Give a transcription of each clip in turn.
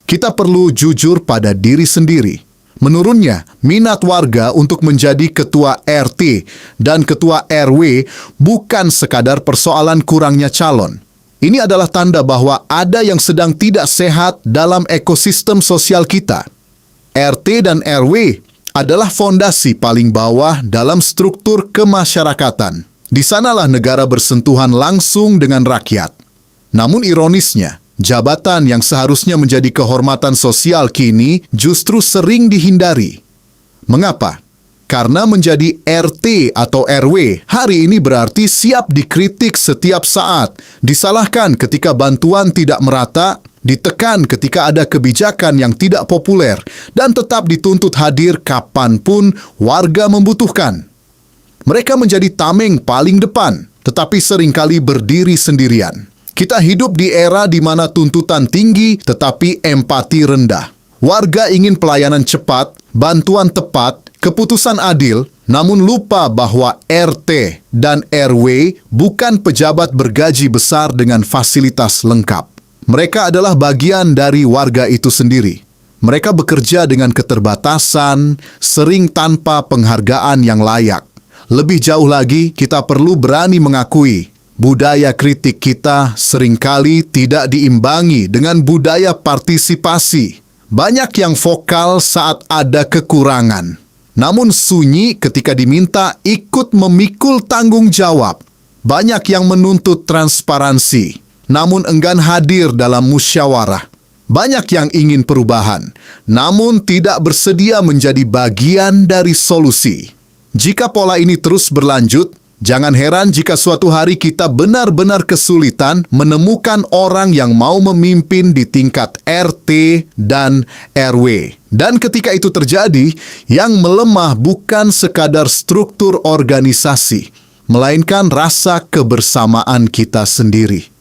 kita perlu jujur pada diri sendiri. Menurutnya, minat warga untuk menjadi ketua RT dan ketua RW bukan sekadar persoalan kurangnya calon. Ini adalah tanda bahwa ada yang sedang tidak sehat dalam ekosistem sosial kita. RT dan RW adalah fondasi paling bawah dalam struktur kemasyarakatan. Di sanalah negara bersentuhan langsung dengan rakyat. Namun ironisnya, jabatan yang seharusnya menjadi kehormatan sosial kini justru sering dihindari. Mengapa? Karena menjadi RT atau RW hari ini berarti siap dikritik setiap saat, disalahkan ketika bantuan tidak merata, ditekan ketika ada kebijakan yang tidak populer, dan tetap dituntut hadir kapanpun warga membutuhkan. Mereka menjadi tameng paling depan, tetapi seringkali berdiri sendirian. Kita hidup di era di mana tuntutan tinggi tetapi empati rendah. Warga ingin pelayanan cepat, bantuan tepat, keputusan adil, namun lupa bahwa RT dan RW bukan pejabat bergaji besar dengan fasilitas lengkap. Mereka adalah bagian dari warga itu sendiri. Mereka bekerja dengan keterbatasan, sering tanpa penghargaan yang layak. Lebih jauh lagi, kita perlu berani mengakui budaya kritik kita seringkali tidak diimbangi dengan budaya partisipasi. Banyak yang vokal saat ada kekurangan, namun sunyi ketika diminta ikut memikul tanggung jawab. Banyak yang menuntut transparansi, namun enggan hadir dalam musyawarah. Banyak yang ingin perubahan, namun tidak bersedia menjadi bagian dari solusi. Jika pola ini terus berlanjut, jangan heran jika suatu hari kita benar-benar kesulitan menemukan orang yang mau memimpin di tingkat RT dan RW. Dan ketika itu terjadi, yang melemah bukan sekadar struktur organisasi, melainkan rasa kebersamaan kita sendiri.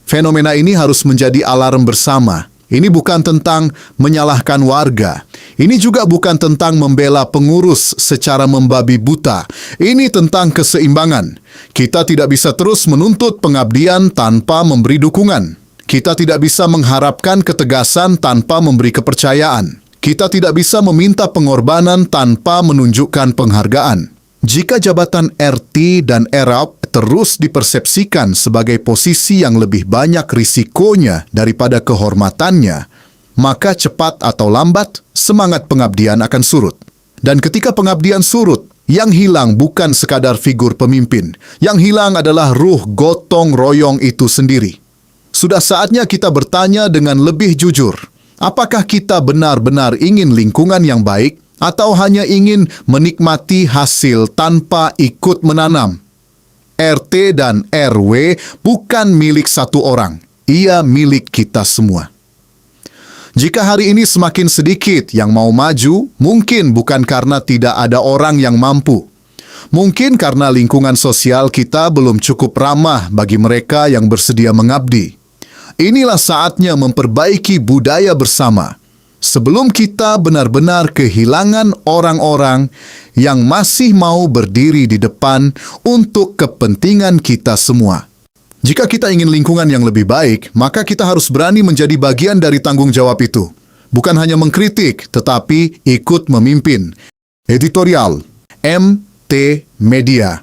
Fenomena ini harus menjadi alarm bersama. Ini bukan tentang menyalahkan warga. Ini juga bukan tentang membela pengurus secara membabi buta. Ini tentang keseimbangan. Kita tidak bisa terus menuntut pengabdian tanpa memberi dukungan. Kita tidak bisa mengharapkan ketegasan tanpa memberi kepercayaan. Kita tidak bisa meminta pengorbanan tanpa menunjukkan penghargaan. Jika jabatan RT dan RW terus dipersepsikan sebagai posisi yang lebih banyak risikonya daripada kehormatannya, maka cepat atau lambat semangat pengabdian akan surut. Dan ketika pengabdian surut, yang hilang bukan sekadar figur pemimpin. Yang hilang adalah ruh gotong royong itu sendiri. Sudah saatnya kita bertanya dengan lebih jujur, apakah kita benar-benar ingin lingkungan yang baik atau hanya ingin menikmati hasil tanpa ikut menanam? RT dan RW bukan milik satu orang, ia milik kita semua. Jika hari ini semakin sedikit yang mau maju, mungkin bukan karena tidak ada orang yang mampu. Mungkin karena lingkungan sosial kita belum cukup ramah bagi mereka yang bersedia mengabdi. Inilah saatnya memperbaiki budaya bersama, sebelum kita benar-benar kehilangan orang-orang yang masih mau berdiri di depan untuk kepentingan kita semua. Jika kita ingin lingkungan yang lebih baik, maka kita harus berani menjadi bagian dari tanggung jawab itu. Bukan hanya mengkritik, tetapi ikut memimpin. Editorial MT Media.